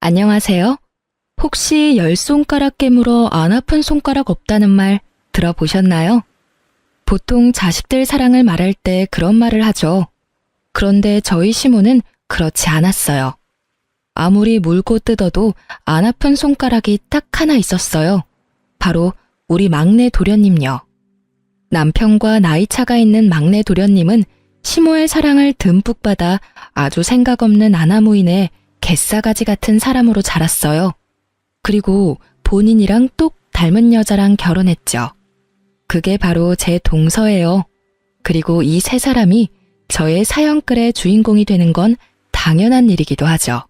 안녕하세요. 혹시 10손가락 깨물어 안 아픈 손가락 없다는 말 들어보셨나요? 보통 자식들 사랑을 말할 때 그런 말을 하죠. 그런데 저희 시모는 그렇지 않았어요. 아무리 물고 뜯어도 안 아픈 손가락이 딱 하나 있었어요. 바로 우리 막내 도련님요. 남편과 나이 차가 있는 막내 도련님은 시모의 사랑을 듬뿍 받아 아주 생각 없는 아나무인의 갯사가지 같은 사람으로 자랐어요. 그리고 본인이랑 똑 닮은 여자랑 결혼했죠. 그게 바로 제 동서예요. 그리고 이 세 사람이 저의 사연글의 주인공이 되는 건 당연한 일이기도 하죠.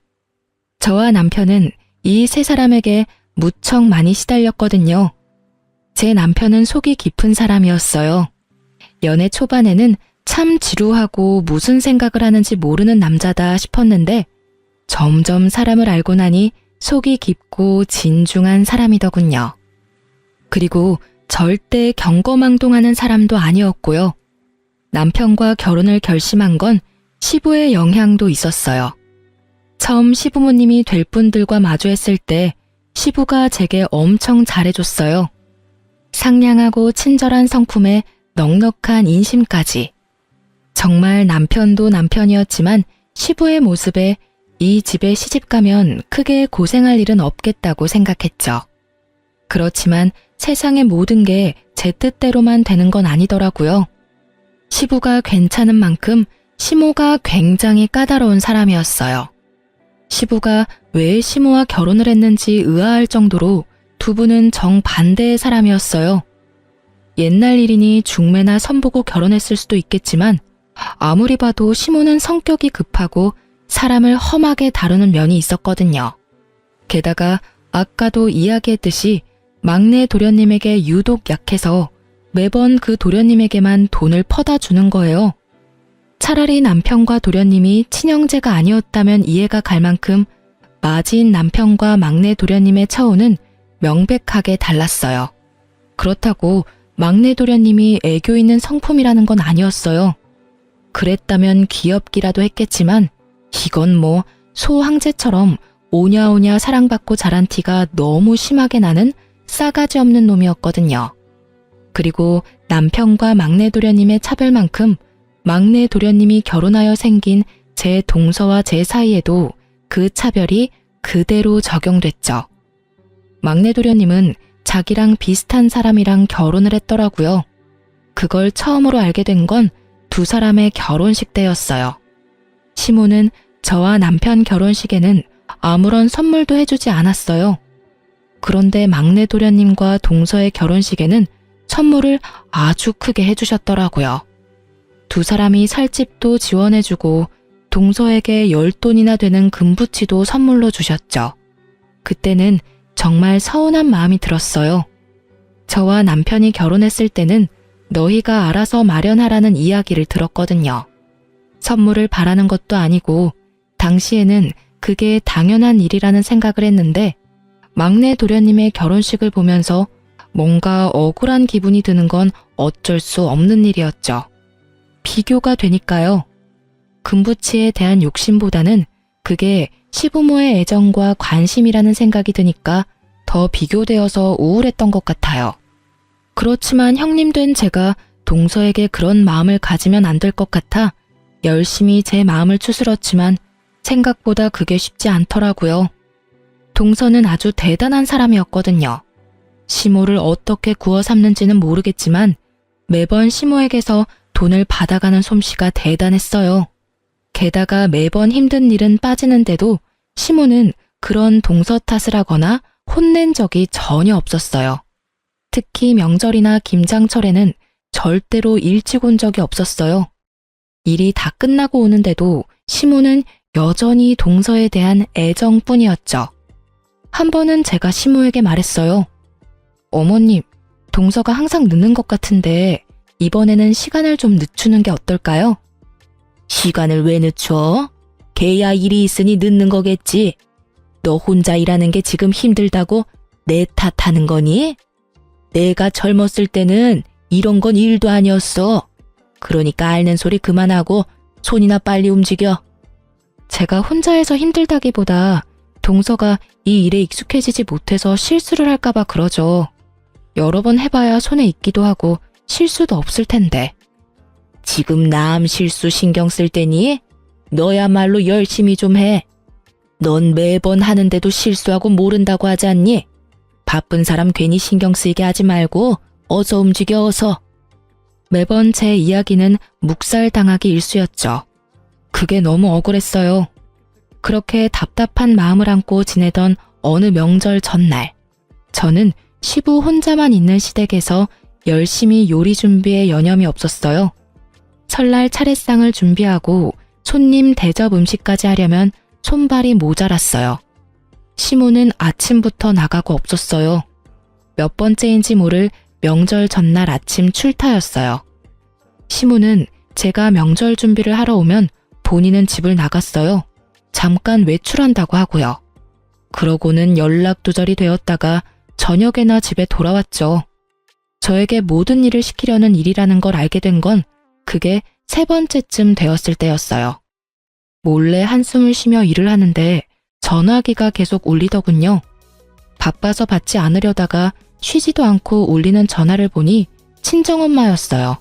저와 남편은 이 세 사람에게 무척 많이 시달렸거든요. 제 남편은 속이 깊은 사람이었어요. 연애 초반에는 참 지루하고 무슨 생각을 하는지 모르는 남자다 싶었는데 점점 사람을 알고 나니 속이 깊고 진중한 사람이더군요. 그리고 절대 경거망동하는 사람도 아니었고요. 남편과 결혼을 결심한 건 시부의 영향도 있었어요. 처음 시부모님이 될 분들과 마주했을 때 시부가 제게 엄청 잘해줬어요. 상냥하고 친절한 성품에 넉넉한 인심까지. 정말 남편도 남편이었지만 시부의 모습에 이 집에 시집가면 크게 고생할 일은 없겠다고 생각했죠. 그렇지만 세상의 모든 게 제 뜻대로만 되는 건 아니더라고요. 시부가 괜찮은 만큼 시모가 굉장히 까다로운 사람이었어요. 시부가 왜 시모와 결혼을 했는지 의아할 정도로 두 분은 정반대의 사람이었어요. 옛날 일이니 중매나 선보고 결혼했을 수도 있겠지만 아무리 봐도 시모는 성격이 급하고 사람을 험하게 다루는 면이 있었거든요. 게다가 아까도 이야기했듯이 막내 도련님에게 유독 약해서 매번 그 도련님에게만 돈을 퍼다 주는 거예요. 차라리 남편과 도련님이 친형제가 아니었다면 이해가 갈 만큼 맞이인 남편과 막내 도련님의 처우는 명백하게 달랐어요. 그렇다고 막내 도련님이 애교 있는 성품이라는 건 아니었어요. 그랬다면 귀엽기라도 했겠지만 이건 뭐 소 황제처럼 오냐오냐 사랑받고 자란 티가 너무 심하게 나는 싸가지 없는 놈이었거든요. 그리고 남편과 막내 도련님의 차별만큼 막내 도련님이 결혼하여 생긴 제 동서와 제 사이에도 그 차별이 그대로 적용됐죠. 막내 도련님은 자기랑 비슷한 사람이랑 결혼을 했더라고요. 그걸 처음으로 알게 된 건 두 사람의 결혼식 때였어요. 시모는 저와 남편 결혼식에는 아무런 선물도 해주지 않았어요. 그런데 막내 도련님과 동서의 결혼식에는 선물을 아주 크게 해주셨더라고요. 두 사람이 살 집도 지원해주고 동서에게 10돈이나 되는 금부치도 선물로 주셨죠. 그때는 정말 서운한 마음이 들었어요. 저와 남편이 결혼했을 때는 너희가 알아서 마련하라는 이야기를 들었거든요. 선물을 바라는 것도 아니고 당시에는 그게 당연한 일이라는 생각을 했는데 막내 도련님의 결혼식을 보면서 뭔가 억울한 기분이 드는 건 어쩔 수 없는 일이었죠. 비교가 되니까요. 금부치에 대한 욕심보다는 그게 시부모의 애정과 관심이라는 생각이 드니까 더 비교되어서 우울했던 것 같아요. 그렇지만 형님 된 제가 동서에게 그런 마음을 가지면 안 될 것 같아 열심히 제 마음을 추스렀지만 생각보다 그게 쉽지 않더라고요. 동서는 아주 대단한 사람이었거든요. 시모를 어떻게 구워 삼는지는 모르겠지만 매번 시모에게서 돈을 받아가는 솜씨가 대단했어요. 게다가 매번 힘든 일은 빠지는데도 시모는 그런 동서 탓을 하거나 혼낸 적이 전혀 없었어요. 특히 명절이나 김장철에는 절대로 일찍 온 적이 없었어요. 일이 다 끝나고 오는데도 시모는 여전히 동서에 대한 애정뿐이었죠. 한 번은 제가 시모에게 말했어요. 어머님, 동서가 항상 늦는 것 같은데 이번에는 시간을 좀 늦추는 게 어떨까요? 시간을 왜 늦춰? 걔야 일이 있으니 늦는 거겠지. 너 혼자 일하는 게 지금 힘들다고 내 탓하는 거니? 내가 젊었을 때는 이런 건 일도 아니었어. 그러니까 앓는 소리 그만하고 손이나 빨리 움직여. 제가 혼자 해서 힘들다기보다 동서가 이 일에 익숙해지지 못해서 실수를 할까봐 그러죠. 여러 번 해봐야 손에 익기도 하고 실수도 없을 텐데. 지금 남 실수 신경 쓸 때니? 너야말로 열심히 좀 해. 넌 매번 하는데도 실수하고 모른다고 하지 않니? 바쁜 사람 괜히 신경 쓰이게 하지 말고 어서 움직여 어서. 매번 제 이야기는 묵살당하기 일쑤였죠. 그게 너무 억울했어요. 그렇게 답답한 마음을 안고 지내던 어느 명절 전날, 저는 시부 혼자만 있는 시댁에서 열심히 요리 준비에 여념이 없었어요. 설날 차례상을 준비하고 손님 대접 음식까지 하려면 손발이 모자랐어요. 시모는 아침부터 나가고 없었어요. 몇 번째인지 모를 명절 전날 아침 출타였어요. 시모는 제가 명절 준비를 하러 오면 본인은 집을 나갔어요. 잠깐 외출한다고 하고요. 그러고는 연락두절이 되었다가 저녁에나 집에 돌아왔죠. 저에게 모든 일을 시키려는 일이라는 걸 알게 된 건 그게 3번째쯤 되었을 때였어요. 몰래 한숨을 쉬며 일을 하는데 전화기가 계속 울리더군요. 바빠서 받지 않으려다가 쉬지도 않고 울리는 전화를 보니 친정엄마였어요.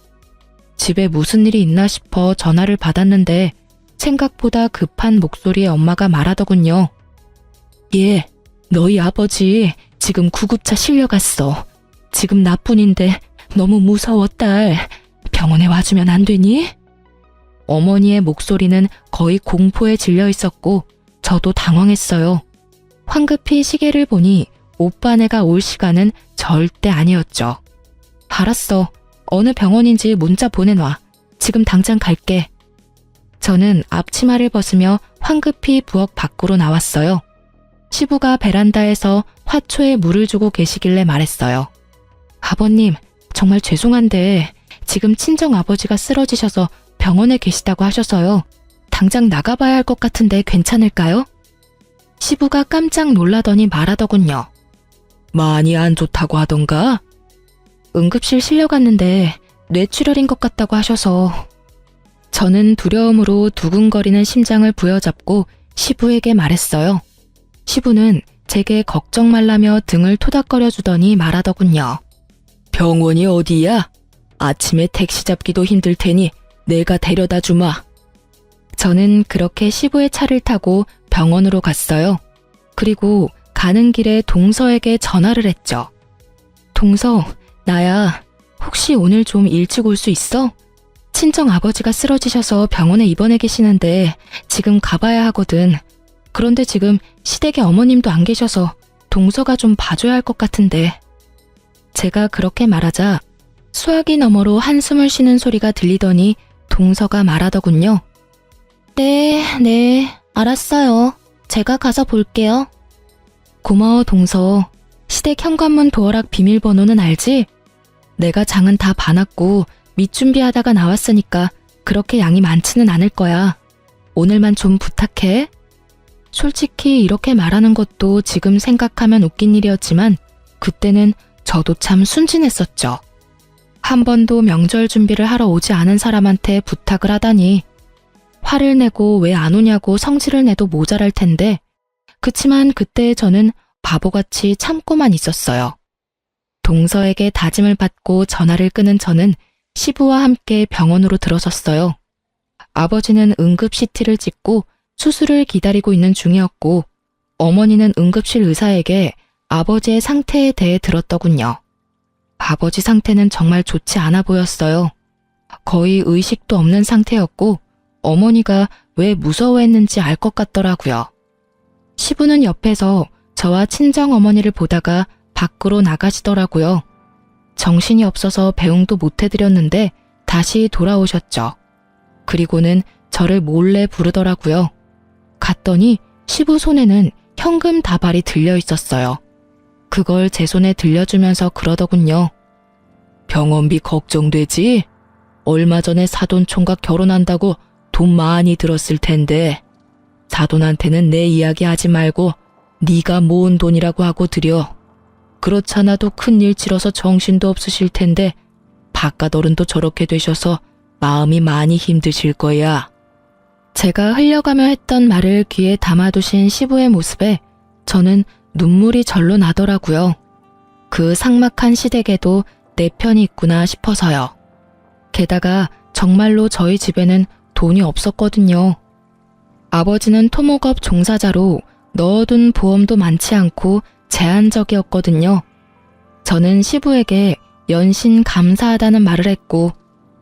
집에 무슨 일이 있나 싶어 전화를 받았는데 생각보다 급한 목소리의 엄마가 말하더군요. 예, 너희 아버지 지금 구급차 실려갔어. 지금 나뿐인데 너무 무서워 딸. 병원에 와주면 안 되니? 어머니의 목소리는 거의 공포에 질려 있었고 저도 당황했어요. 황급히 시계를 보니 오빠네가 올 시간은 절대 아니었죠. 알았어. 어느 병원인지 문자 보내놔. 지금 당장 갈게. 저는 앞치마를 벗으며 황급히 부엌 밖으로 나왔어요. 시부가 베란다에서 화초에 물을 주고 계시길래 말했어요. 아버님, 정말 죄송한데 지금 친정아버지가 쓰러지셔서 병원에 계시다고 하셔서요. 당장 나가봐야 할 것 같은데 괜찮을까요? 시부가 깜짝 놀라더니 말하더군요. 많이 안 좋다고 하던가? 응급실 실려갔는데 뇌출혈인 것 같다고 하셔서. 저는 두려움으로 두근거리는 심장을 부여잡고 시부에게 말했어요. 시부는 제게 걱정 말라며 등을 토닥거려 주더니 말하더군요. 병원이 어디야? 아침에 택시 잡기도 힘들 테니 내가 데려다 주마. 저는 그렇게 시부의 차를 타고 병원으로 갔어요. 그리고 가는 길에 동서에게 전화를 했죠. 동서, 나야. 혹시 오늘 좀 일찍 올 수 있어? 친정 아버지가 쓰러지셔서 병원에 입원해 계시는데 지금 가봐야 하거든. 그런데 지금 시댁에 어머님도 안 계셔서 동서가 좀 봐줘야 할 것 같은데. 제가 그렇게 말하자 수화기 너머로 한숨을 쉬는 소리가 들리더니 동서가 말하더군요. 네, 알았어요. 제가 가서 볼게요. 고마워 동서. 시댁 현관문 도어락 비밀번호는 알지? 내가 장은 다 봐놨고 밑준비하다가 나왔으니까 그렇게 양이 많지는 않을 거야. 오늘만 좀 부탁해. 솔직히 이렇게 말하는 것도 지금 생각하면 웃긴 일이었지만 그때는 저도 참 순진했었죠. 한 번도 명절 준비를 하러 오지 않은 사람한테 부탁을 하다니. 화를 내고 왜 안 오냐고 성질을 내도 모자랄 텐데 그치만 그때 저는 바보같이 참고만 있었어요. 동서에게 다짐을 받고 전화를 끄는 저는 시부와 함께 병원으로 들어섰어요. 아버지는 응급 CT를 찍고 수술을 기다리고 있는 중이었고 어머니는 응급실 의사에게 아버지의 상태에 대해 들었더군요. 아버지 상태는 정말 좋지 않아 보였어요. 거의 의식도 없는 상태였고 어머니가 왜 무서워했는지 알 것 같더라고요. 시부는 옆에서 저와 친정어머니를 보다가 밖으로 나가시더라고요. 정신이 없어서 배웅도 못 해드렸는데 다시 돌아오셨죠. 그리고는 저를 몰래 부르더라고요. 갔더니 시부 손에는 현금 다발이 들려 있었어요. 그걸 제 손에 들려주면서 그러더군요. 병원비 걱정되지? 얼마 전에 사돈총각 결혼한다고 돈 많이 들었을 텐데 사돈한테는 내 이야기 하지 말고 네가 모은 돈이라고 하고 드려. 그렇잖아도 큰일 치러서 정신도 없으실 텐데 바깥 어른도 저렇게 되셔서 마음이 많이 힘드실 거야. 제가 흘려가며 했던 말을 귀에 담아두신 시부의 모습에 저는 눈물이 절로 나더라고요. 그 삭막한 시댁에도 내 편이 있구나 싶어서요. 게다가 정말로 저희 집에는 돈이 없었거든요. 아버지는 토목업 종사자로 넣어둔 보험도 많지 않고 제한적이었거든요. 저는 시부에게 연신 감사하다는 말을 했고,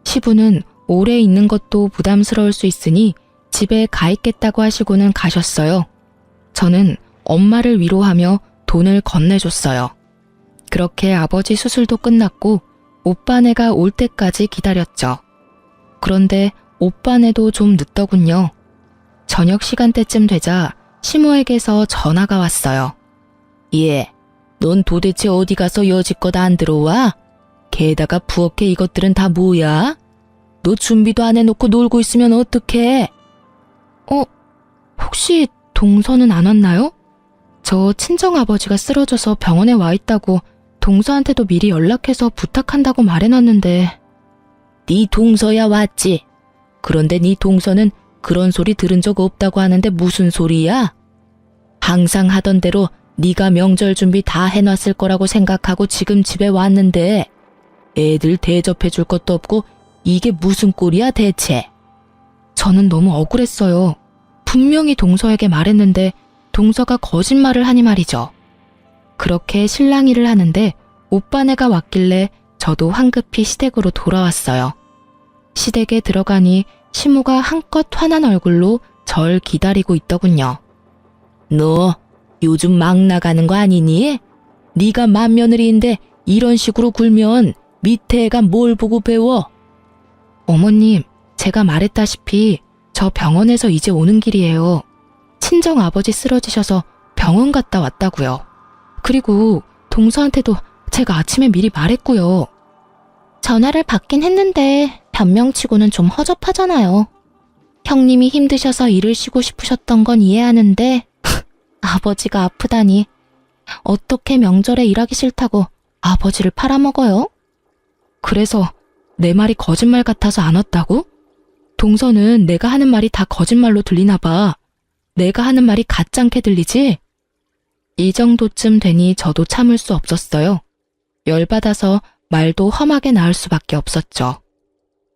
시부는 오래 있는 것도 부담스러울 수 있으니 집에 가 있겠다고 하시고는 가셨어요. 저는 엄마를 위로하며 돈을 건네줬어요. 그렇게 아버지 수술도 끝났고 오빠네가 올 때까지 기다렸죠. 그런데 오빠네도 좀 늦더군요. 저녁 시간대쯤 되자 시모에게서 전화가 왔어요. 예, 넌 도대체 어디 가서 여지껏 안 들어와? 게다가 부엌에 이것들은 다 뭐야? 너 준비도 안 해놓고 놀고 있으면 어떡해? 혹시 동서는 안 왔나요? 저 친정아버지가 쓰러져서 병원에 와 있다고 동서한테도 미리 연락해서 부탁한다고 말해놨는데. 네 동서야 왔지. 그런데 네 동서는 그런 소리 들은 적 없다고 하는데 무슨 소리야? 항상 하던 대로 네가 명절 준비 다 해놨을 거라고 생각하고 지금 집에 왔는데 애들 대접해줄 것도 없고 이게 무슨 꼴이야 대체? 저는 너무 억울했어요. 분명히 동서에게 말했는데 동서가 거짓말을 하니 말이죠. 그렇게 실랑이를 하는데 오빠네가 왔길래 저도 황급히 시댁으로 돌아왔어요. 시댁에 들어가니 시모가 한껏 화난 얼굴로 절 기다리고 있더군요. 너 요즘 막 나가는 거 아니니? 네가 맏며느리인데 이런 식으로 굴면 밑에 애가 뭘 보고 배워? 어머님, 제가 말했다시피 저 병원에서 이제 오는 길이에요. 친정 아버지 쓰러지셔서 병원 갔다 왔다고요. 그리고 동서한테도 제가 아침에 미리 말했고요. 전화를 받긴 했는데 변명치고는 좀 허접하잖아요. 형님이 힘드셔서 일을 쉬고 싶으셨던 건 이해하는데 아버지가 아프다니 어떻게 명절에 일하기 싫다고 아버지를 팔아먹어요? 그래서 내 말이 거짓말 같아서 안 왔다고? 동서는 내가 하는 말이 다 거짓말로 들리나 봐. 내가 하는 말이 가짱게 들리지? 이 정도쯤 되니 저도 참을 수 없었어요. 열받아서 말도 험하게 나올 수밖에 없었죠.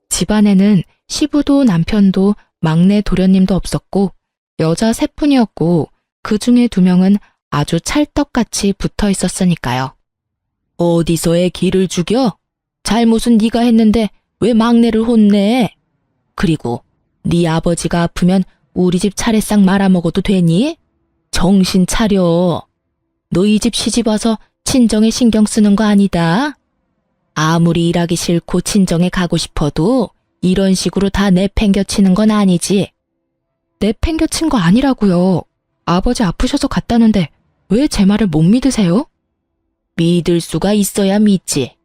집안에는 시부도 남편도 막내 도련님도 없었고 여자 셋뿐이었고 그 중에 2명은 아주 찰떡같이 붙어 있었으니까요. 어디서 애 기를 죽여? 잘못은 네가 했는데 왜 막내를 혼내? 그리고 네 아버지가 아프면 우리 집 차례상 말아먹어도 되니? 정신 차려. 너 이 집 시집 와서 친정에 신경 쓰는 거 아니다. 아무리 일하기 싫고 친정에 가고 싶어도 이런 식으로 다 내팽겨치는 건 아니지. 내팽겨친 거 아니라고요. 아버지 아프셔서 갔다는데 왜 제 말을 못 믿으세요? 믿을 수가 있어야 믿지.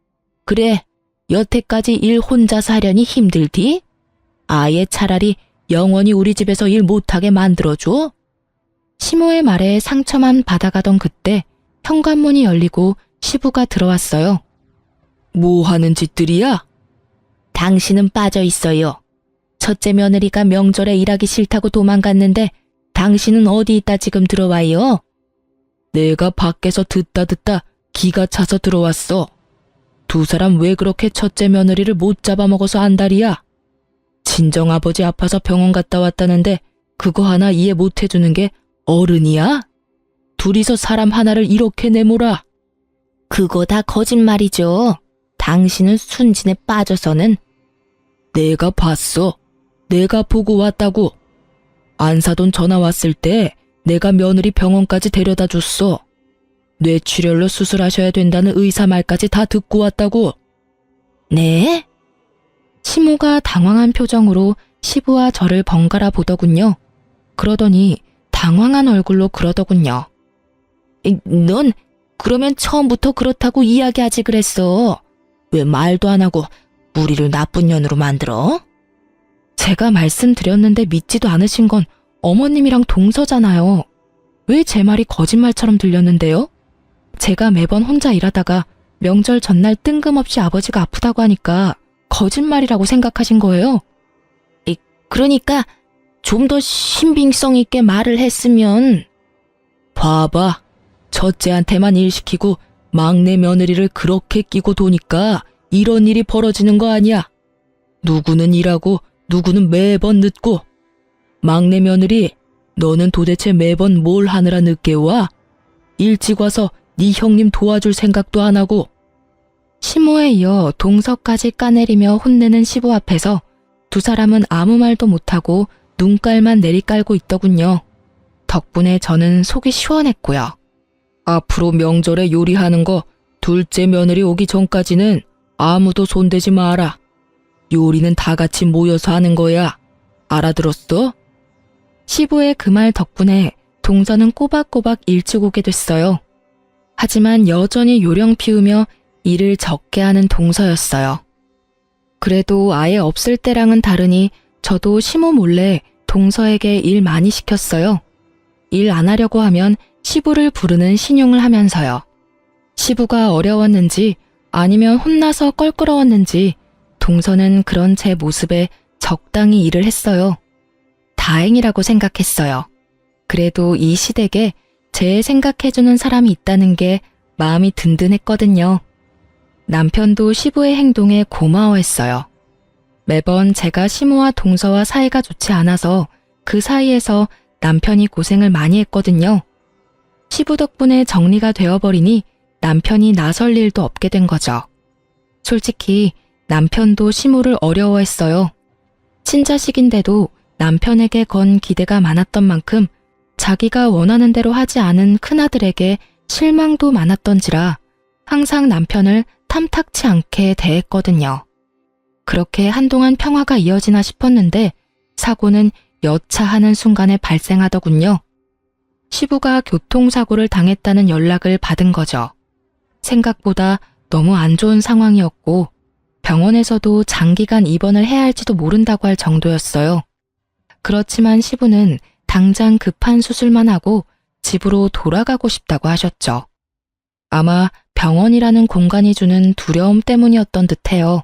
그래, 여태까지 일 혼자서 하려니 힘들디? 아예 차라리 영원히 우리 집에서 일 못하게 만들어줘? 시모의 말에 상처만 받아가던 그때 현관문이 열리고 시부가 들어왔어요. 뭐 하는 짓들이야? 당신은 빠져 있어요. 첫째 며느리가 명절에 일하기 싫다고 도망갔는데 당신은 어디 있다 지금 들어와요? 내가 밖에서 듣다 기가 차서 들어왔어. 2 사람 왜 그렇게 첫째 며느리를 못 잡아먹어서 안달이야? 친정아버지 아파서 병원 갔다 왔다는데 그거 하나 이해 못 해주는 게 어른이야? 둘이서 사람 하나를 이렇게 내몰아. 그거 다 거짓말이죠. 당신은 순진에 빠져서는. 내가 봤어. 내가 보고 왔다고. 안사돈 전화 왔을 때 내가 며느리 병원까지 데려다 줬어. 뇌출혈로 수술하셔야 된다는 의사 말까지 다 듣고 왔다고. 네? 시모가 당황한 표정으로 시부와 저를 번갈아 보더군요. 그러더니 당황한 얼굴로 그러더군요. 넌 그러면 처음부터 그렇다고 이야기하지 그랬어. 왜 말도 안 하고 우리를 나쁜 년으로 만들어? 제가 말씀드렸는데 믿지도 않으신 건 어머님이랑 동서잖아요. 왜 제 말이 거짓말처럼 들렸는데요? 제가 매번 혼자 일하다가 명절 전날 뜬금없이 아버지가 아프다고 하니까 거짓말이라고 생각하신 거예요? 그러니까 좀 더 신빙성 있게 말을 했으면. 봐봐. 첫째한테만 일 시키고 막내 며느리를 그렇게 끼고 도니까 이런 일이 벌어지는 거 아니야. 누구는 일하고 누구는 매번 늦고. 막내 며느리, 너는 도대체 매번 뭘 하느라 늦게 와? 일찍 와서 네 형님 도와줄 생각도 안 하고. 시모에 이어 동서까지 까내리며 혼내는 시부 앞에서 두 사람은 아무 말도 못하고 눈깔만 내리깔고 있더군요. 덕분에 저는 속이 시원했고요. 앞으로 명절에 요리하는 거 둘째 며느리 오기 전까지는 아무도 손대지 마라. 요리는 다 같이 모여서 하는 거야. 알아들었어? 시부의 그 말 덕분에 동서는 꼬박꼬박 일찍 오게 됐어요. 하지만 여전히 요령 피우며 일을 적게 하는 동서였어요. 그래도 아예 없을 때랑은 다르니 저도 시모 몰래 동서에게 일 많이 시켰어요. 일 안 하려고 하면 시부를 부르는 신용을 하면서요. 시부가 어려웠는지 아니면 혼나서 껄끄러웠는지 동서는 그런 제 모습에 적당히 일을 했어요. 다행이라고 생각했어요. 그래도 이 시댁에 제 생각해주는 사람이 있다는 게 마음이 든든했거든요. 남편도 시부의 행동에 고마워했어요. 매번 제가 시모와 동서와 사이가 좋지 않아서 그 사이에서 남편이 고생을 많이 했거든요. 시부 덕분에 정리가 되어버리니 남편이 나설 일도 없게 된 거죠. 솔직히 남편도 시모를 어려워했어요. 친자식인데도 남편에게 건 기대가 많았던 만큼 자기가 원하는 대로 하지 않은 큰아들에게 실망도 많았던지라 항상 남편을 탐탁치 않게 대했거든요. 그렇게 한동안 평화가 이어지나 싶었는데 사고는 여차하는 순간에 발생하더군요. 시부가 교통사고를 당했다는 연락을 받은 거죠. 생각보다 너무 안 좋은 상황이었고 병원에서도 장기간 입원을 해야 할지도 모른다고 할 정도였어요. 그렇지만 시부는 당장 급한 수술만 하고 집으로 돌아가고 싶다고 하셨죠. 아마 병원이라는 공간이 주는 두려움 때문이었던 듯해요.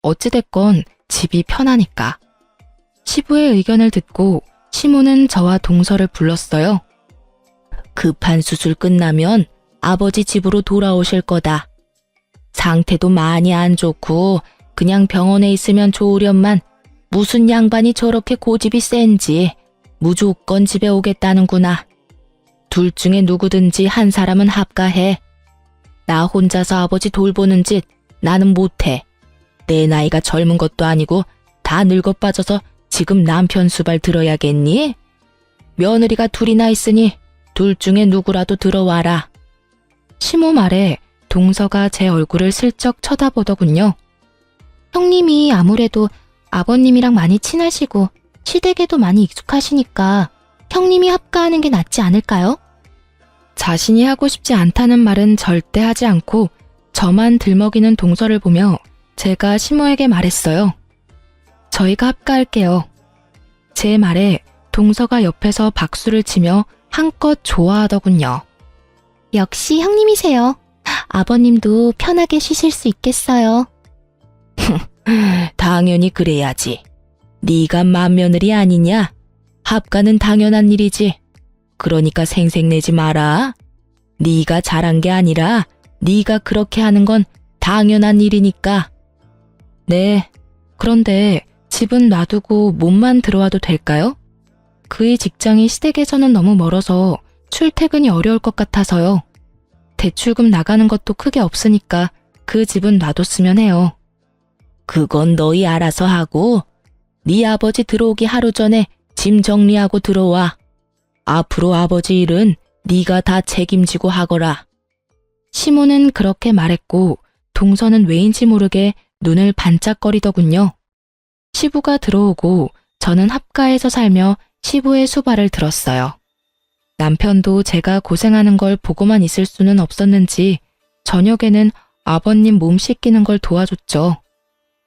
어찌됐건 집이 편하니까. 시부의 의견을 듣고 시모는 저와 동서를 불렀어요. 급한 수술 끝나면 아버지 집으로 돌아오실 거다. 상태도 많이 안 좋고 그냥 병원에 있으면 좋으련만 무슨 양반이 저렇게 고집이 센지 무조건 집에 오겠다는구나. 둘 중에 누구든지 한 사람은 합가해. 나 혼자서 아버지 돌보는 짓 나는 못해. 내 나이가 젊은 것도 아니고 다 늙어 빠져서 지금 남편 수발 들어야겠니? 며느리가 둘이나 있으니 둘 중에 누구라도 들어와라. 시모 말에 동서가 제 얼굴을 슬쩍 쳐다보더군요. 형님이 아무래도 아버님이랑 많이 친하시고 시댁에도 많이 익숙하시니까 형님이 합가하는 게 낫지 않을까요? 자신이 하고 싶지 않다는 말은 절대 하지 않고 저만 들먹이는 동서를 보며 제가 시모에게 말했어요. 저희가 합가할게요. 제 말에 동서가 옆에서 박수를 치며 한껏 좋아하더군요. 역시 형님이세요. 아버님도 편하게 쉬실 수 있겠어요. 당연히 그래야지. 네가 맏며느리 아니냐? 합가는 당연한 일이지. 그러니까 생색내지 마라. 네가 잘한 게 아니라 네가 그렇게 하는 건 당연한 일이니까. 네, 그런데 집은 놔두고 몸만 들어와도 될까요? 그의 직장이 시댁에서는 너무 멀어서 출퇴근이 어려울 것 같아서요. 대출금 나가는 것도 크게 없으니까 그 집은 놔뒀으면 해요. 그건 너희 알아서 하고 네 아버지 들어오기 하루 전에 짐 정리하고 들어와. 앞으로 아버지 일은 네가 다 책임지고 하거라. 시모는 그렇게 말했고 동서는 왜인지 모르게 눈을 반짝거리더군요. 시부가 들어오고 저는 합가에서 살며 시부의 수발을 들었어요. 남편도 제가 고생하는 걸 보고만 있을 수는 없었는지 저녁에는 아버님 몸 씻기는 걸 도와줬죠.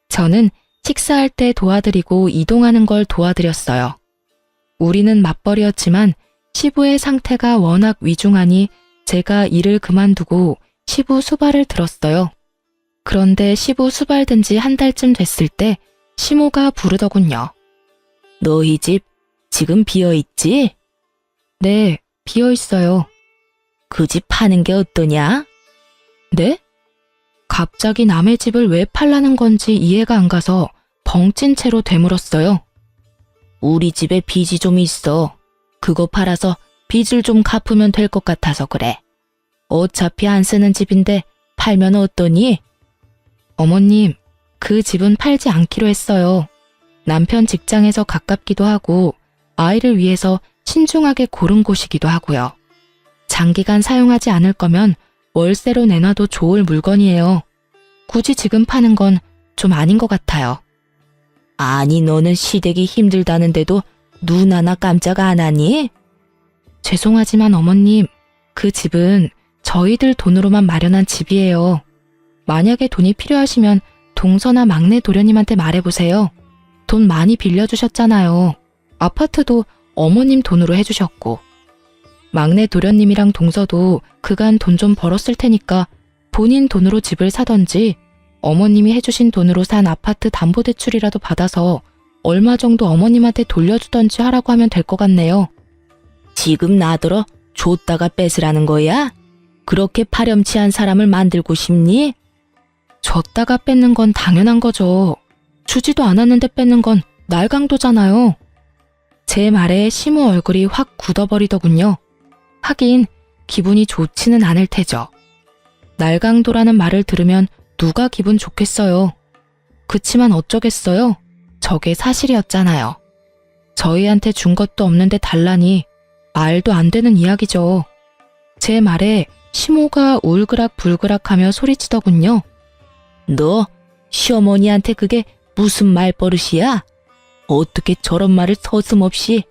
저는 식사할 때 도와드리고 이동하는 걸 도와드렸어요. 우리는 맞벌이였지만 시부의 상태가 워낙 위중하니 제가 일을 그만두고 시부 수발을 들었어요. 그런데 시부 수발된 지 한 달쯤 됐을 때 시모가 부르더군요. 너희 집 지금 비어있지? 네, 비어있어요. 그 집 파는 게 어떠냐? 네? 갑자기 남의 집을 왜 팔라는 건지 이해가 안 가서 벙찐 채로 되물었어요. 우리 집에 빚이 좀 있어. 그거 팔아서 빚을 좀 갚으면 될 것 같아서 그래. 어차피 안 쓰는 집인데 팔면 어떠니? 어머님, 그 집은 팔지 않기로 했어요. 남편 직장에서 가깝기도 하고 아이를 위해서 신중하게 고른 곳이기도 하고요. 장기간 사용하지 않을 거면 월세로 내놔도 좋을 물건이에요. 굳이 지금 파는 건 좀 아닌 것 같아요. 아니, 너는 시댁이 힘들다는데도 눈 하나 깜짝 안 하니? 죄송하지만 어머님, 그 집은 저희들 돈으로만 마련한 집이에요. 만약에 돈이 필요하시면 동서나 막내 도련님한테 말해보세요. 돈 많이 빌려주셨잖아요. 아파트도 어머님 돈으로 해주셨고. 막내 도련님이랑 동서도 그간 돈 좀 벌었을 테니까 본인 돈으로 집을 사던지 어머님이 해주신 돈으로 산 아파트 담보대출이라도 받아서 얼마 정도 어머님한테 돌려주던지 하라고 하면 될 것 같네요. 지금 나더러 줬다가 뺏으라는 거야? 그렇게 파렴치한 사람을 만들고 싶니? 줬다가 뺏는 건 당연한 거죠. 주지도 않았는데 뺏는 건 날강도잖아요. 제 말에 시모 얼굴이 확 굳어버리더군요. 하긴 기분이 좋지는 않을 테죠. 날강도라는 말을 들으면 누가 기분 좋겠어요. 그치만 어쩌겠어요? 저게 사실이었잖아요. 저희한테 준 것도 없는데 달라니 말도 안 되는 이야기죠. 제 말에 시모가 울그락불그락하며 소리치더군요. 너 시어머니한테 그게 무슨 말버릇이야? 어떻게 저런 말을 서슴없이?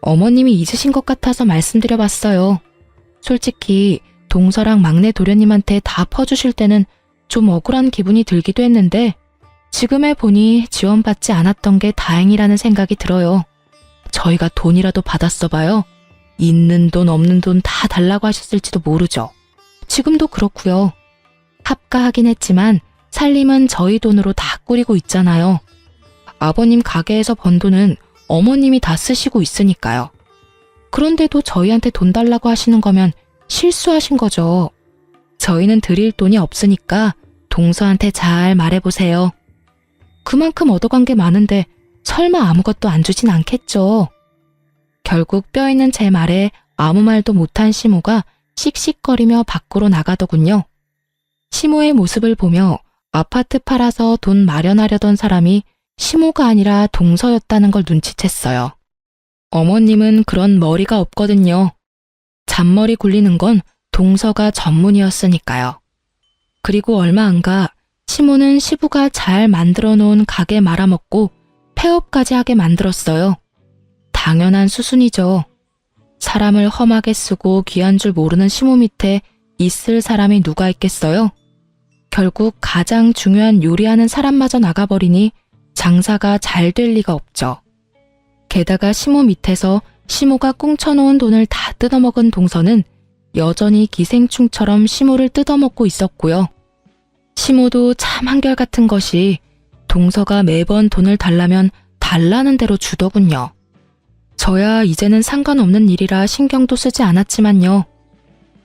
어머님이 잊으신 것 같아서 말씀드려봤어요. 솔직히 동서랑 막내 도련님한테 다 퍼주실 때는 좀 억울한 기분이 들기도 했는데 지금 해보니 지원받지 않았던 게 다행이라는 생각이 들어요. 저희가 돈이라도 받았어 봐요. 있는 돈 없는 돈 다 달라고 하셨을지도 모르죠. 지금도 그렇고요. 합가하긴 했지만 살림은 저희 돈으로 다 꾸리고 있잖아요. 아버님 가게에서 번 돈은 어머님이 다 쓰시고 있으니까요. 그런데도 저희한테 돈 달라고 하시는 거면 실수하신 거죠. 저희는 드릴 돈이 없으니까 동서한테 잘 말해보세요. 그만큼 얻어간 게 많은데 설마 아무것도 안 주진 않겠죠. 결국 뼈있는 제 말에 아무 말도 못한 시모가 씩씩거리며 밖으로 나가더군요. 시모의 모습을 보며 아파트 팔아서 돈 마련하려던 사람이 시모가 아니라 동서였다는 걸 눈치챘어요. 어머님은 그런 머리가 없거든요. 잔머리 굴리는 건 동서가 전문이었으니까요. 그리고 얼마 안 가 시모는 시부가 잘 만들어 놓은 가게 말아먹고 폐업까지 하게 만들었어요. 당연한 수순이죠. 사람을 험하게 쓰고 귀한 줄 모르는 시모 밑에 있을 사람이 누가 있겠어요? 결국 가장 중요한 요리하는 사람마저 나가버리니 장사가 잘 될 리가 없죠. 게다가 시모 밑에서 시모가 꽁쳐놓은 돈을 다 뜯어먹은 동서는 여전히 기생충처럼 시모를 뜯어먹고 있었고요. 시모도 참 한결같은 것이 동서가 매번 돈을 달라면 달라는 대로 주더군요. 저야 이제는 상관없는 일이라 신경도 쓰지 않았지만요.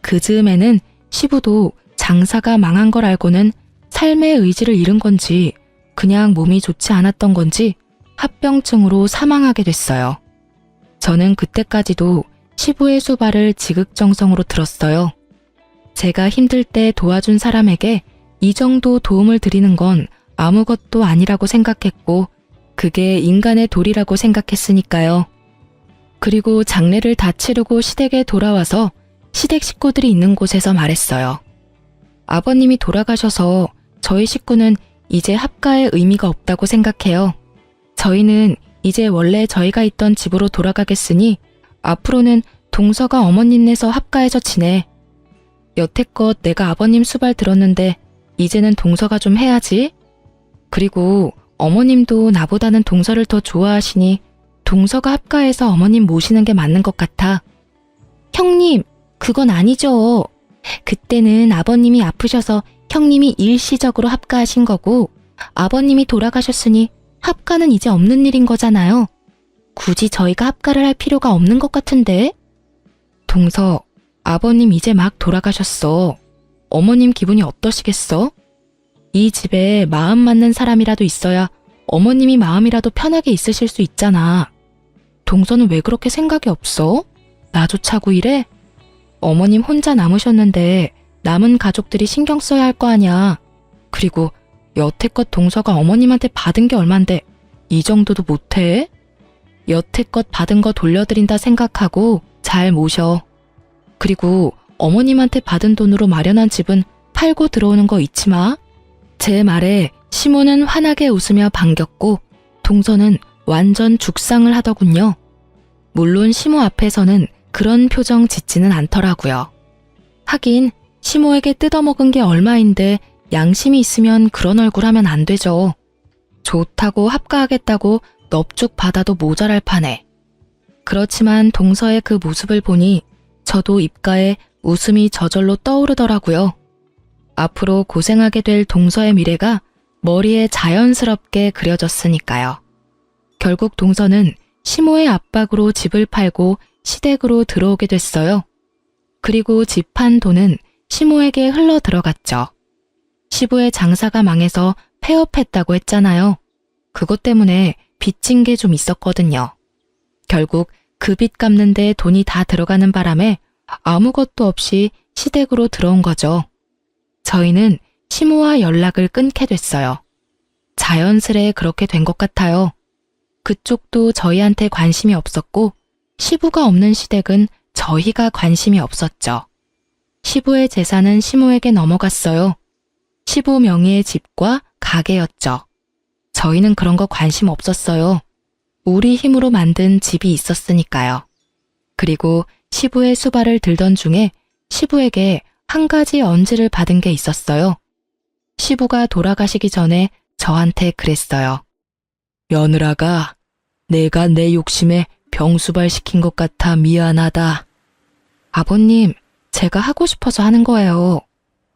그 즈음에는 시부도 장사가 망한 걸 알고는 삶의 의지를 잃은 건지 그냥 몸이 좋지 않았던 건지 합병증으로 사망하게 됐어요. 저는 그때까지도 시부의 수발을 지극정성으로 들었어요. 제가 힘들 때 도와준 사람에게 이 정도 도움을 드리는 건 아무것도 아니라고 생각했고 그게 인간의 도리라고 생각했으니까요. 그리고 장례를 다 치르고 시댁에 돌아와서 시댁 식구들이 있는 곳에서 말했어요. 아버님이 돌아가셔서 저희 식구는 이제 합가의 의미가 없다고 생각해요. 저희는 이제 원래 저희가 있던 집으로 돌아가겠으니 앞으로는 동서가 어머님네서 합가해서 지내. 여태껏 내가 아버님 수발 들었는데 이제는 동서가 좀 해야지. 그리고 어머님도 나보다는 동서를 더 좋아하시니 동서가 합가해서 어머님 모시는 게 맞는 것 같아. 형님, 그건 아니죠. 그때는 아버님이 아프셔서 형님이 일시적으로 합가하신 거고 아버님이 돌아가셨으니 합가는 이제 없는 일인 거잖아요. 굳이 저희가 합가를 할 필요가 없는 것 같은데? 동서, 아버님 이제 막 돌아가셨어. 어머님 기분이 어떠시겠어? 이 집에 마음 맞는 사람이라도 있어야 어머님이 마음이라도 편하게 있으실 수 있잖아. 동서는 왜 그렇게 생각이 없어? 나조차고 이래? 어머님 혼자 남으셨는데 남은 가족들이 신경 써야 할 거 아니야. 그리고 여태껏 동서가 어머님한테 받은 게 얼만데 이 정도도 못해? 여태껏 받은 거 돌려드린다 생각하고 잘 모셔. 그리고 어머님한테 받은 돈으로 마련한 집은 팔고 들어오는 거 잊지 마. 제 말에 시모는 환하게 웃으며 반겼고 동서는 완전 죽상을 하더군요. 물론 시모 앞에서는 그런 표정 짓지는 않더라고요. 하긴 시모에게 뜯어먹은 게 얼마인데 양심이 있으면 그런 얼굴 하면 안 되죠. 좋다고 합가하겠다고 넙죽 받아도 모자랄 판에. 그렇지만 동서의 그 모습을 보니 저도 입가에 웃음이 저절로 떠오르더라고요. 앞으로 고생하게 될 동서의 미래가 머리에 자연스럽게 그려졌으니까요. 결국 동서는 시모의 압박으로 집을 팔고 시댁으로 들어오게 됐어요. 그리고 집 판 돈은 시모에게 흘러 들어갔죠. 시부의 장사가 망해서 폐업했다고 했잖아요. 그것 때문에 빚진 게 좀 있었거든요. 결국 그 빚 갚는데 돈이 다 들어가는 바람에 아무것도 없이 시댁으로 들어온 거죠. 저희는 시모와 연락을 끊게 됐어요. 자연스레 그렇게 된 것 같아요. 그쪽도 저희한테 관심이 없었고 시부가 없는 시댁은 저희가 관심이 없었죠. 시부의 재산은 시모에게 넘어갔어요. 시부 명의의 집과 가게였죠. 저희는 그런 거 관심 없었어요. 우리 힘으로 만든 집이 있었으니까요. 그리고 시부의 수발을 들던 중에 시부에게 한 가지 언지를 받은 게 있었어요. 시부가 돌아가시기 전에 저한테 그랬어요. 며느라가 내가 내 욕심에 병수발 시킨 것 같아 미안하다. 아버님, 제가 하고 싶어서 하는 거예요.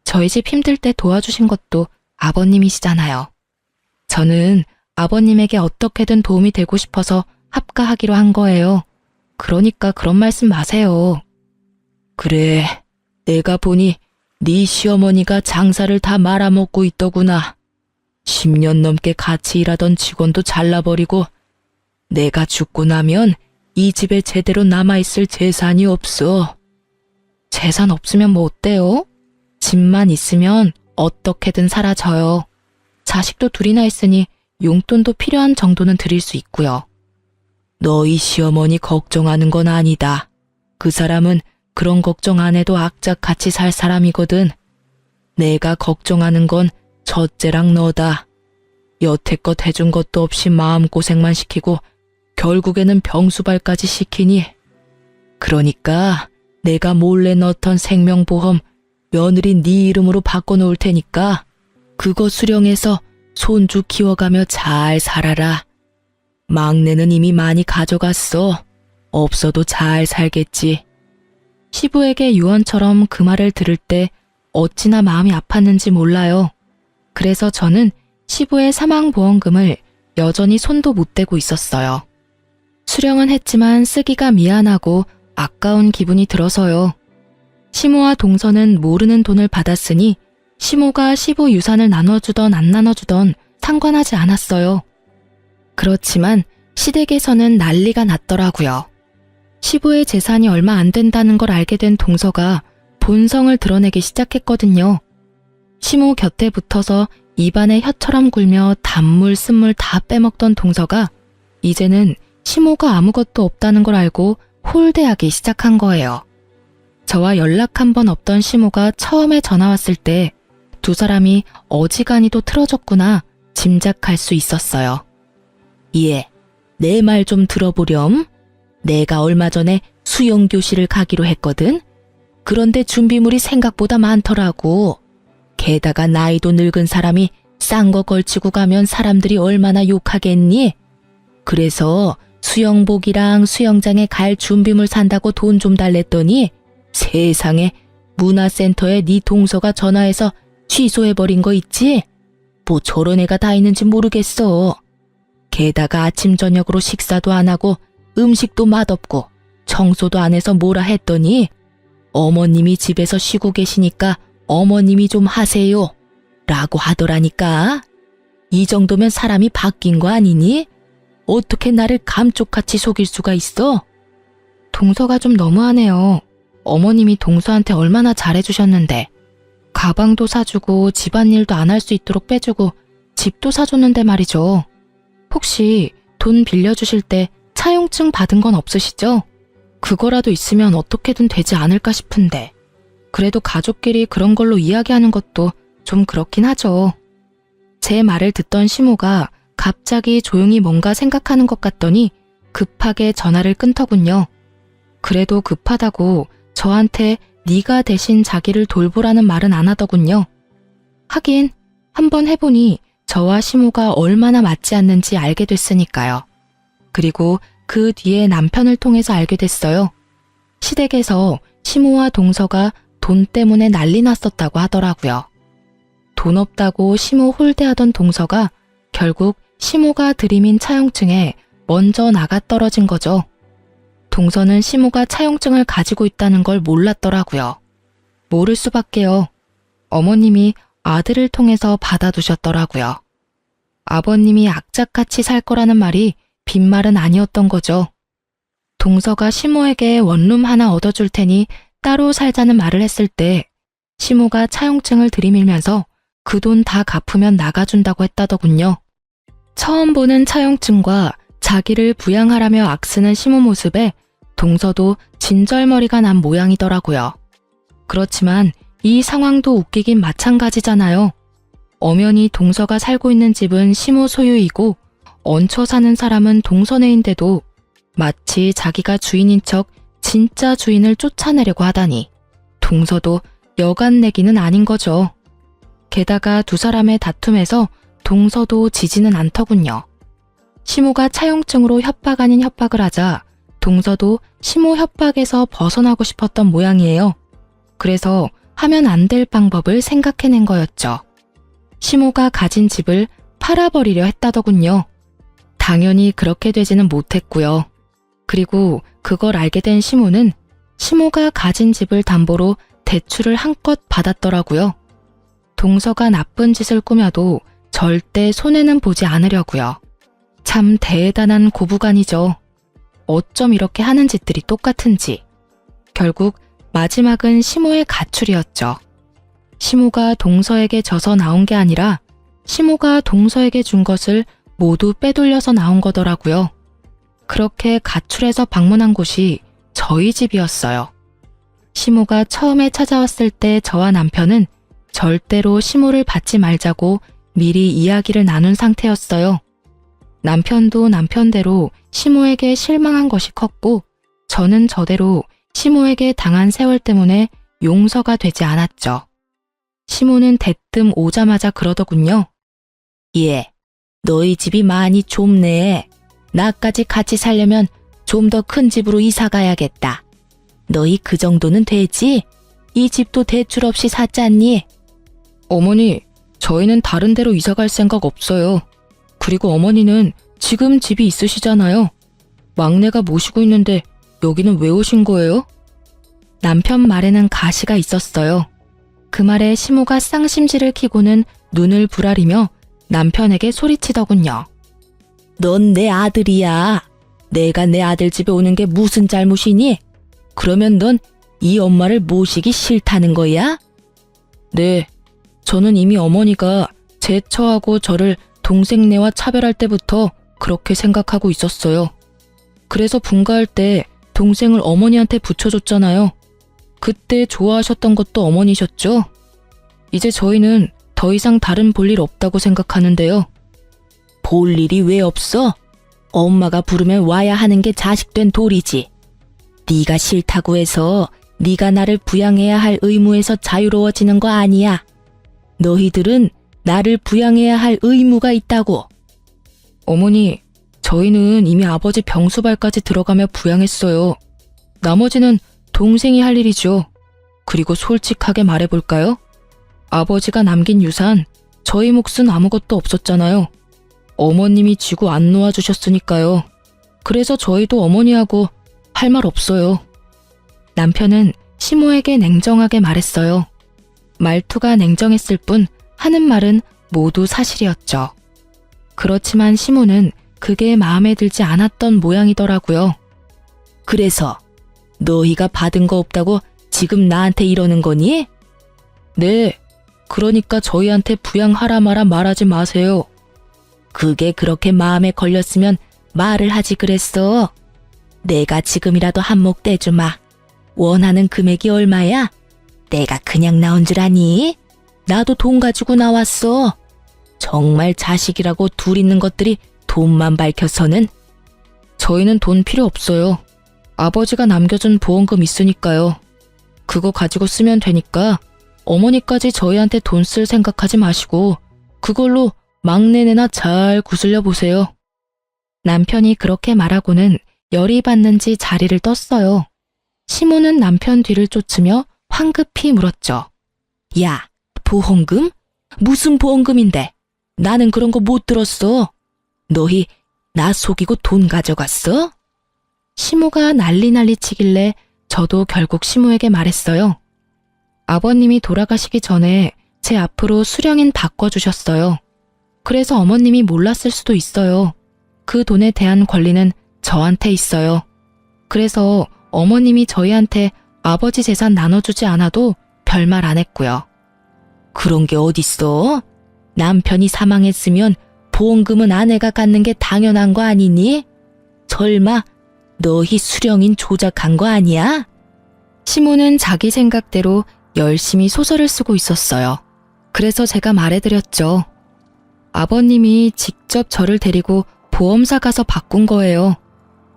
저희 집 힘들 때 도와주신 것도 아버님이시잖아요. 저는 아버님에게 어떻게든 도움이 되고 싶어서 합가하기로 한 거예요. 그러니까 그런 말씀 마세요. 그래, 내가 보니 네 시어머니가 장사를 다 말아먹고 있더구나. 10년 넘게 같이 일하던 직원도 잘라버리고 내가 죽고 나면 이 집에 제대로 남아있을 재산이 없어. 재산 없으면 뭐 어때요? 집만 있으면 어떻게든 사라져요. 자식도 둘이나 있으니 용돈도 필요한 정도는 드릴 수 있고요. 너희 시어머니 걱정하는 건 아니다. 그 사람은 그런 걱정 안 해도 악착같이 살 사람이거든. 내가 걱정하는 건 첫째랑 너다. 여태껏 해준 것도 없이 마음고생만 시키고 결국에는 병수발까지 시키니. 그러니까 내가 몰래 넣던 생명보험 며느리 네 이름으로 바꿔놓을 테니까 그거 수령해서 손주 키워가며 잘 살아라. 막내는 이미 많이 가져갔어. 없어도 잘 살겠지. 시부에게 유언처럼 그 말을 들을 때 어찌나 마음이 아팠는지 몰라요. 그래서 저는 시부의 사망보험금을 여전히 손도 못 대고 있었어요. 수령은 했지만 쓰기가 미안하고 아까운 기분이 들어서요. 시모와 동서는 모르는 돈을 받았으니 시모가 시부 유산을 나눠주던 안 나눠주던 상관하지 않았어요. 그렇지만 시댁에서는 난리가 났더라고요. 시부의 재산이 얼마 안 된다는 걸 알게 된 동서가 본성을 드러내기 시작했거든요. 시모 곁에 붙어서 입안에 혀처럼 굴며 단물 쓴물 다 빼먹던 동서가 이제는 시모가 아무것도 없다는 걸 알고 홀대하기 시작한 거예요. 저와 연락 한 번 없던 시모가 처음에 전화 왔을 때 두 사람이 어지간히도 틀어졌구나 짐작할 수 있었어요. 예, 내 말 좀 들어보렴. 내가 얼마 전에 수영교실을 가기로 했거든. 그런데 준비물이 생각보다 많더라고. 게다가 나이도 늙은 사람이 싼 거 걸치고 가면 사람들이 얼마나 욕하겠니? 그래서 수영복이랑 수영장에 갈 준비물 산다고 돈 좀 달랬더니 세상에 문화센터에 네 동서가 전화해서 취소해버린 거 있지? 뭐 저런 애가 다 있는지 모르겠어. 게다가 아침 저녁으로 식사도 안 하고 음식도 맛없고 청소도 안 해서 뭐라 했더니 어머님이 집에서 쉬고 계시니까 어머님이 좀 하세요. 라고 하더라니까. 이 정도면 사람이 바뀐 거 아니니? 어떻게 나를 감쪽같이 속일 수가 있어? 동서가 좀 너무하네요. 어머님이 동서한테 얼마나 잘해주셨는데. 가방도 사주고 집안일도 안 할 수 있도록 빼주고 집도 사줬는데 말이죠. 혹시 돈 빌려주실 때 차용증 받은 건 없으시죠? 그거라도 있으면 어떻게든 되지 않을까 싶은데. 그래도 가족끼리 그런 걸로 이야기하는 것도 좀 그렇긴 하죠. 제 말을 듣던 시모가 갑자기 조용히 뭔가 생각하는 것 같더니 급하게 전화를 끊더군요. 그래도 급하다고 저한테 네가 대신 자기를 돌보라는 말은 안 하더군요. 하긴 한번 해보니 저와 시모가 얼마나 맞지 않는지 알게 됐으니까요. 그리고 그 뒤에 남편을 통해서 알게 됐어요. 시댁에서 시모와 동서가 돈 때문에 난리 났었다고 하더라고요. 돈 없다고 시모 홀대하던 동서가 결국 시모가 들이민 차용증에 먼저 나가 떨어진 거죠. 동서는 시모가 차용증을 가지고 있다는 걸 몰랐더라고요. 모를 수밖에요. 어머님이 아들을 통해서 받아두셨더라고요. 아버님이 악착같이 살 거라는 말이 빈말은 아니었던 거죠. 동서가 시모에게 원룸 하나 얻어줄 테니 따로 살자는 말을 했을 때 시모가 차용증을 들이밀면서 그 돈 다 갚으면 나가준다고 했다더군요. 처음 보는 차용증과 자기를 부양하라며 악쓰는 시모 모습에 동서도 진절머리가 난 모양이더라고요. 그렇지만 이 상황도 웃기긴 마찬가지잖아요. 엄연히 동서가 살고 있는 집은 시모 소유이고 얹혀 사는 사람은 동서네인데도 마치 자기가 주인인 척 진짜 주인을 쫓아내려고 하다니 동서도 여간 내기는 아닌 거죠. 게다가 두 사람의 다툼에서 동서도 지지는 않더군요. 시모가 차용증으로 협박 아닌 협박을 하자 동서도 시모 협박에서 벗어나고 싶었던 모양이에요. 그래서 하면 안 될 방법을 생각해낸 거였죠. 시모가 가진 집을 팔아버리려 했다더군요. 당연히 그렇게 되지는 못했고요. 그리고 그걸 알게 된 시모는 시모가 가진 집을 담보로 대출을 한껏 받았더라고요. 동서가 나쁜 짓을 꾸며도 절대 손해는 보지 않으려고요. 참 대단한 고부간이죠. 어쩜 이렇게 하는 짓들이 똑같은지. 결국 마지막은 시모의 가출이었죠. 시모가 동서에게 져서 나온 게 아니라 시모가 동서에게 준 것을 모두 빼돌려서 나온 거더라고요. 그렇게 가출해서 방문한 곳이 저희 집이었어요. 시모가 처음에 찾아왔을 때 저와 남편은 절대로 시모를 받지 말자고 미리 이야기를 나눈 상태였어요. 남편도 남편대로 시모에게 실망한 것이 컸고 저는 저대로 시모에게 당한 세월 때문에 용서가 되지 않았죠. 시모는 대뜸 오자마자 그러더군요. 예, 너희 집이 많이 좁네. 나까지 같이 살려면 좀 더 큰 집으로 이사 가야겠다. 너희 그 정도는 되지? 이 집도 대출 없이 샀잖니? 어머니, 저희는 다른 데로 이사 갈 생각 없어요. 그리고 어머니는 지금 집이 있으시잖아요. 막내가 모시고 있는데 여기는 왜 오신 거예요? 남편 말에는 가시가 있었어요. 그 말에 시모가 쌍심지를 켜고는 눈을 부라리며 남편에게 소리치더군요. 넌 내 아들이야. 내가 내 아들 집에 오는 게 무슨 잘못이니? 그러면 넌 이 엄마를 모시기 싫다는 거야? 네, 저는 이미 어머니가 제 처하고 저를 동생네와 차별할 때부터 그렇게 생각하고 있었어요. 그래서 분가할 때 동생을 어머니한테 붙여줬잖아요. 그때 좋아하셨던 것도 어머니셨죠? 이제 저희는 더 이상 다른 볼일 없다고 생각하는데요. 볼 일이 왜 없어? 엄마가 부르면 와야 하는 게 자식된 도리지. 네가 싫다고 해서 네가 나를 부양해야 할 의무에서 자유로워지는 거 아니야. 너희들은 나를 부양해야 할 의무가 있다고. 어머니, 저희는 이미 아버지 병수발까지 들어가며 부양했어요. 나머지는 동생이 할 일이죠. 그리고 솔직하게 말해볼까요? 아버지가 남긴 유산, 저희 몫은 아무것도 없었잖아요. 어머님이 쥐고 안 놓아주셨으니까요. 그래서 저희도 어머니하고 할 말 없어요. 남편은 시모에게 냉정하게 말했어요. 말투가 냉정했을 뿐 하는 말은 모두 사실이었죠. 그렇지만 시모는 그게 마음에 들지 않았던 모양이더라고요. 그래서 너희가 받은 거 없다고 지금 나한테 이러는 거니? 네, 그러니까 저희한테 부양하라 마라 말하지 마세요. 그게 그렇게 마음에 걸렸으면 말을 하지 그랬어. 내가 지금이라도 한몫 떼주마. 원하는 금액이 얼마야? 내가 그냥 나온 줄 아니? 나도 돈 가지고 나왔어. 정말 자식이라고 둘 있는 것들이 돈만 밝혀서는. 저희는 돈 필요 없어요. 아버지가 남겨준 보험금 있으니까요. 그거 가지고 쓰면 되니까 어머니까지 저희한테 돈 쓸 생각하지 마시고 그걸로 막내네나 잘 구슬려 보세요. 남편이 그렇게 말하고는 열이 받는지 자리를 떴어요. 시모는 남편 뒤를 쫓으며 황급히 물었죠. 야, 보험금? 무슨 보험금인데? 나는 그런 거 못 들었어. 너희 나 속이고 돈 가져갔어? 시모가 난리 치길래 저도 결국 시모에게 말했어요. 아버님이 돌아가시기 전에 제 앞으로 수령인 바꿔주셨어요. 그래서 어머님이 몰랐을 수도 있어요. 그 돈에 대한 권리는 저한테 있어요. 그래서 어머님이 저희한테 아버지 재산 나눠주지 않아도 별말 안 했고요. 그런 게 어딨어? 남편이 사망했으면 보험금은 아내가 갖는 게 당연한 거 아니니? 설마 너희 수령인 조작한 거 아니야? 시모는 자기 생각대로 열심히 소설을 쓰고 있었어요. 그래서 제가 말해드렸죠. 아버님이 직접 저를 데리고 보험사 가서 바꾼 거예요.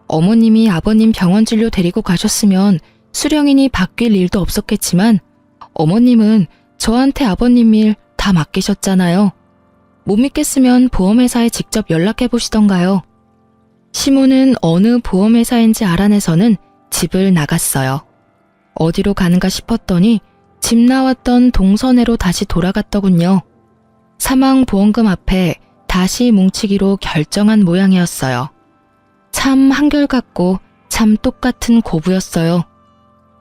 어머님이 아버님 병원 진료 데리고 가셨으면 수령인이 바뀔 일도 없었겠지만 어머님은 저한테 아버님 일 다 맡기셨잖아요. 못 믿겠으면 보험회사에 직접 연락해 보시던가요. 시모는 어느 보험회사인지 알아내서는 집을 나갔어요. 어디로 가는가 싶었더니 집 나왔던 동선회로 다시 돌아갔더군요. 사망보험금 앞에 다시 뭉치기로 결정한 모양이었어요. 참 한결같고 참 똑같은 고부였어요.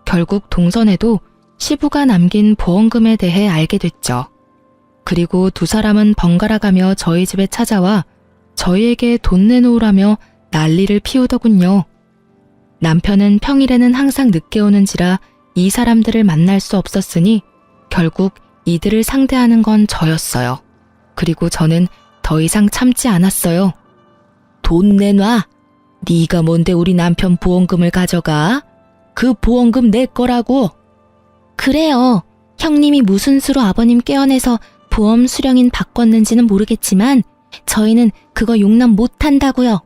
결국 동선회도 시부가 남긴 보험금에 대해 알게 됐죠. 그리고 두 사람은 번갈아가며 저희 집에 찾아와 저희에게 돈 내놓으라며 난리를 피우더군요. 남편은 평일에는 항상 늦게 오는지라 이 사람들을 만날 수 없었으니 결국 이들을 상대하는 건 저였어요. 그리고 저는 더 이상 참지 않았어요. 돈 내놔. 네가 뭔데 우리 남편 보험금을 가져가? 그 보험금 내 거라고. 그래요. 형님이 무슨 수로 아버님 깨어내서 보험 수령인 바꿨는지는 모르겠지만 저희는 그거 용납 못한다고요.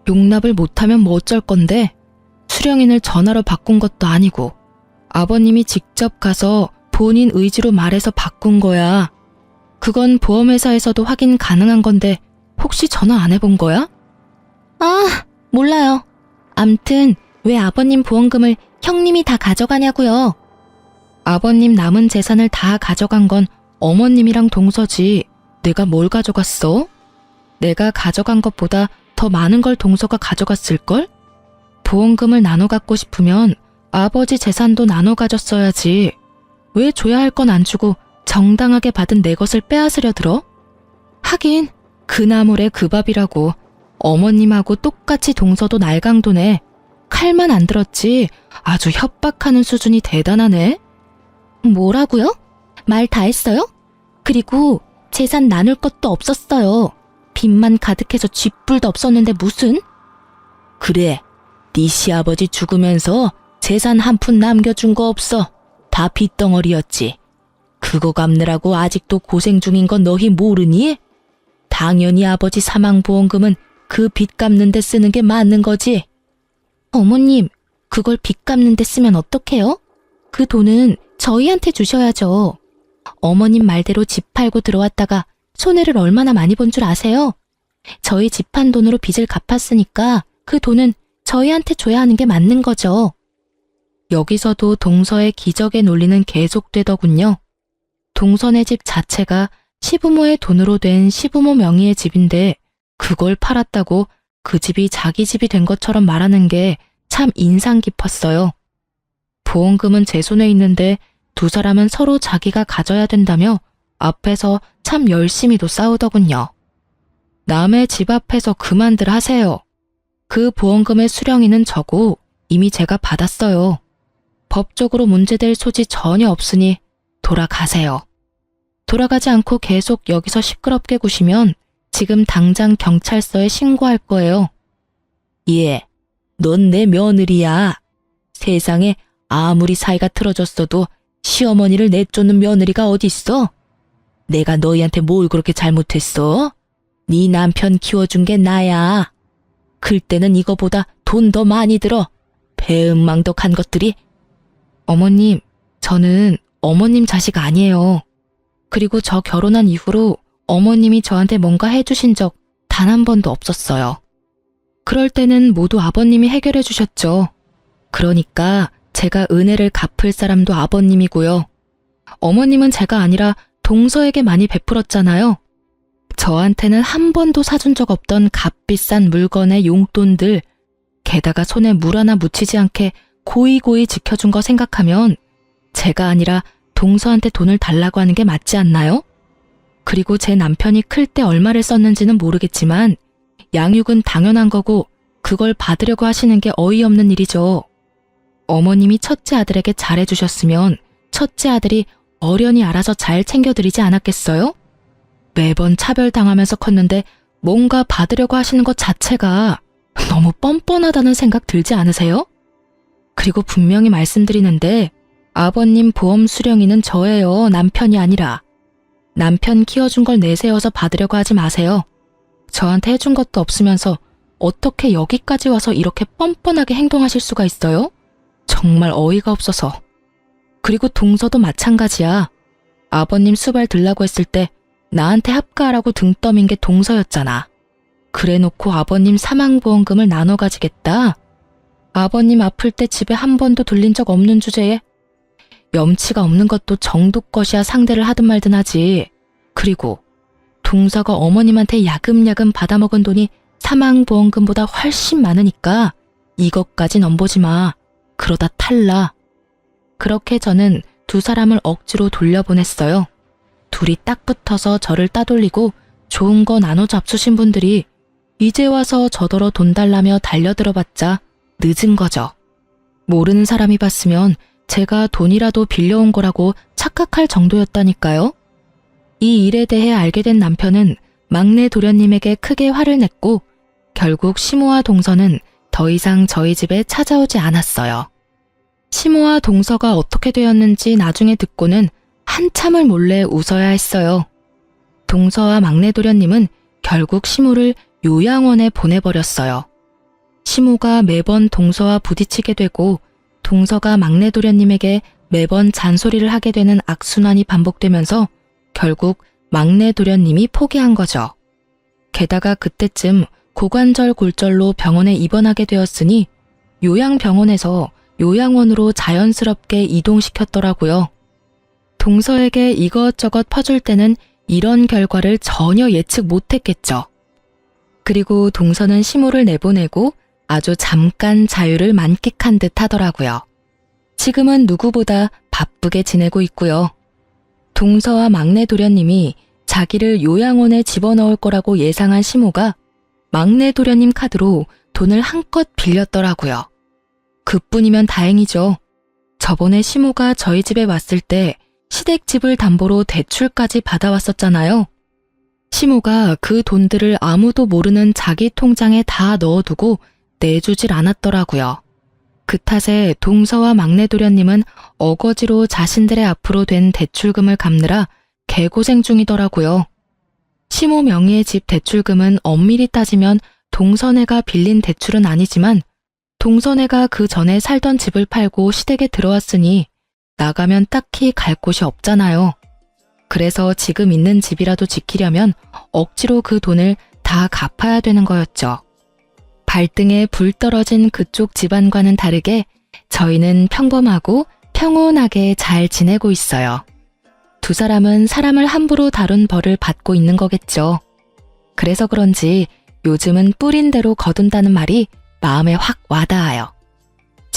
용납을 못하면 뭐 어쩔 건데? 수령인을 전화로 바꾼 것도 아니고 아버님이 직접 가서 본인 의지로 말해서 바꾼 거야. 그건 보험회사에서도 확인 가능한 건데 혹시 전화 안 해본 거야? 아, 몰라요. 암튼 왜 아버님 보험금을 형님이 다 가져가냐고요. 아버님 남은 재산을 다 가져간 건 어머님이랑 동서지. 내가 뭘 가져갔어? 내가 가져간 것보다 더 많은 걸 동서가 가져갔을걸? 보험금을 나눠 갖고 싶으면 아버지 재산도 나눠 가졌어야지. 왜 줘야 할 건 안 주고 정당하게 받은 내 것을 빼앗으려 들어? 하긴 그 나물에 그 밥이라고. 어머님하고 똑같이 동서도 날강도네. 칼만 안 들었지 아주 협박하는 수준이 대단하네. 뭐라고요? 말 다 했어요? 그리고 재산 나눌 것도 없었어요. 빚만 가득해서 쥐뿔도 없었는데 무슨? 그래, 네 시아버지 죽으면서 재산 한 푼 남겨준 거 없어. 다 빚덩어리였지. 그거 갚느라고 아직도 고생 중인 건 너희 모르니? 당연히 아버지 사망보험금은 그 빚 갚는 데 쓰는 게 맞는 거지. 어머님, 그걸 빚 갚는 데 쓰면 어떡해요? 그 돈은 저희한테 주셔야죠. 어머님 말대로 집 팔고 들어왔다가 손해를 얼마나 많이 본 줄 아세요? 저희 집 판 돈으로 빚을 갚았으니까 그 돈은 저희한테 줘야 하는 게 맞는 거죠. 여기서도 동서의 기적의 논리는 계속되더군요. 동선의 집 자체가 시부모의 돈으로 된 시부모 명의의 집인데 그걸 팔았다고 그 집이 자기 집이 된 것처럼 말하는 게 참 인상 깊었어요. 보험금은 제 손에 있는데 두 사람은 서로 자기가 가져야 된다며 앞에서 참 열심히도 싸우더군요. 남의 집 앞에서 그만들 하세요. 그 보험금의 수령인은 저고 이미 제가 받았어요. 법적으로 문제될 소지 전혀 없으니 돌아가세요. 돌아가지 않고 계속 여기서 시끄럽게 구시면 지금 당장 경찰서에 신고할 거예요. 예, 넌 내 며느리야. 세상에 아무리 사이가 틀어졌어도 시어머니를 내쫓는 며느리가 어딨어? 내가 너희한테 뭘 그렇게 잘못했어? 네 남편 키워준 게 나야. 클 때는 이거보다 돈 더 많이 들어. 배은망덕한 것들이. 어머님, 저는 어머님 자식 아니에요. 그리고 저 결혼한 이후로 어머님이 저한테 뭔가 해주신 적 단 한 번도 없었어요. 그럴 때는 모두 아버님이 해결해 주셨죠. 그러니까 제가 은혜를 갚을 사람도 아버님이고요. 어머님은 제가 아니라 동서에게 많이 베풀었잖아요. 저한테는 한 번도 사준 적 없던 값비싼 물건의 용돈들, 게다가 손에 물 하나 묻히지 않게 고이고이 지켜준 거 생각하면 제가 아니라 동서한테 돈을 달라고 하는 게 맞지 않나요? 그리고 제 남편이 클 때 얼마를 썼는지는 모르겠지만 양육은 당연한 거고 그걸 받으려고 하시는 게 어이없는 일이죠. 어머님이 첫째 아들에게 잘해주셨으면 첫째 아들이 어련히 알아서 잘 챙겨드리지 않았겠어요? 매번 차별당하면서 컸는데 뭔가 받으려고 하시는 것 자체가 너무 뻔뻔하다는 생각 들지 않으세요? 그리고 분명히 말씀드리는데 아버님 보험 수령인은 저예요. 남편이 아니라. 남편 키워준 걸 내세워서 받으려고 하지 마세요. 저한테 해준 것도 없으면서 어떻게 여기까지 와서 이렇게 뻔뻔하게 행동하실 수가 있어요? 정말 어이가 없어서. 그리고 동서도 마찬가지야. 아버님 수발 들라고 했을 때 나한테 합가하라고 등 떠민 게 동서였잖아. 그래놓고 아버님 사망보험금을 나눠 가지겠다. 아버님 아플 때 집에 한 번도 들린 적 없는 주제에 염치가 없는 것도 정도 것이야 상대를 하든 말든 하지. 그리고 동서가 어머님한테 야금야금 받아먹은 돈이 사망보험금보다 훨씬 많으니까 이것까지 넘보지 마. 그러다 탈나. 그렇게 저는 두 사람을 억지로 돌려보냈어요. 둘이 딱 붙어서 저를 따돌리고 좋은 거 나눠 잡수신 분들이 이제 와서 저더러 돈 달라며 달려들어봤자 늦은 거죠. 모르는 사람이 봤으면 제가 돈이라도 빌려온 거라고 착각할 정도였다니까요. 이 일에 대해 알게 된 남편은 막내 도련님에게 크게 화를 냈고 결국 시모와 동서는 더 이상 저희 집에 찾아오지 않았어요. 시모와 동서가 어떻게 되었는지 나중에 듣고는 한참을 몰래 웃어야 했어요. 동서와 막내 도련님은 결국 시모를 요양원에 보내버렸어요. 시모가 매번 동서와 부딪히게 되고 동서가 막내 도련님에게 매번 잔소리를 하게 되는 악순환이 반복되면서 결국 막내 도련님이 포기한 거죠. 게다가 그때쯤 고관절 골절로 병원에 입원하게 되었으니 요양병원에서 요양원으로 자연스럽게 이동시켰더라고요. 동서에게 이것저것 퍼줄 때는 이런 결과를 전혀 예측 못했겠죠. 그리고 동서는 시모를 내보내고 아주 잠깐 자유를 만끽한 듯 하더라고요. 지금은 누구보다 바쁘게 지내고 있고요. 동서와 막내 도련님이 자기를 요양원에 집어넣을 거라고 예상한 시모가 막내 도련님 카드로 돈을 한껏 빌렸더라고요. 그뿐이면 다행이죠. 저번에 시모가 저희 집에 왔을 때 시댁집을 담보로 대출까지 받아왔었잖아요. 시모가 그 돈들을 아무도 모르는 자기 통장에 다 넣어두고 내주질 않았더라고요. 그 탓에 동서와 막내 도련님은 어거지로 자신들의 앞으로 된 대출금을 갚느라 개고생 중이더라고요. 시모 명의의 집 대출금은 엄밀히 따지면 동서네가 빌린 대출은 아니지만 동서네가 그 전에 살던 집을 팔고 시댁에 들어왔으니 나가면 딱히 갈 곳이 없잖아요. 그래서 지금 있는 집이라도 지키려면 억지로 그 돈을 다 갚아야 되는 거였죠. 발등에 불 떨어진 그쪽 집안과는 다르게 저희는 평범하고 평온하게 잘 지내고 있어요. 두 사람은 사람을 함부로 다룬 벌을 받고 있는 거겠죠. 그래서 그런지 요즘은 뿌린 대로 거둔다는 말이 마음에 확 와닿아요.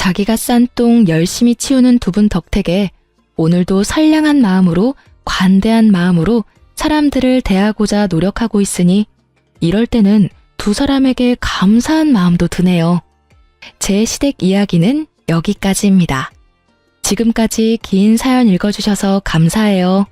자기가 싼 똥 열심히 치우는 두 분 덕택에 오늘도 선량한 마음으로 관대한 마음으로 사람들을 대하고자 노력하고 있으니 이럴 때는 두 사람에게 감사한 마음도 드네요. 제 시댁 이야기는 여기까지입니다. 지금까지 긴 사연 읽어주셔서 감사해요.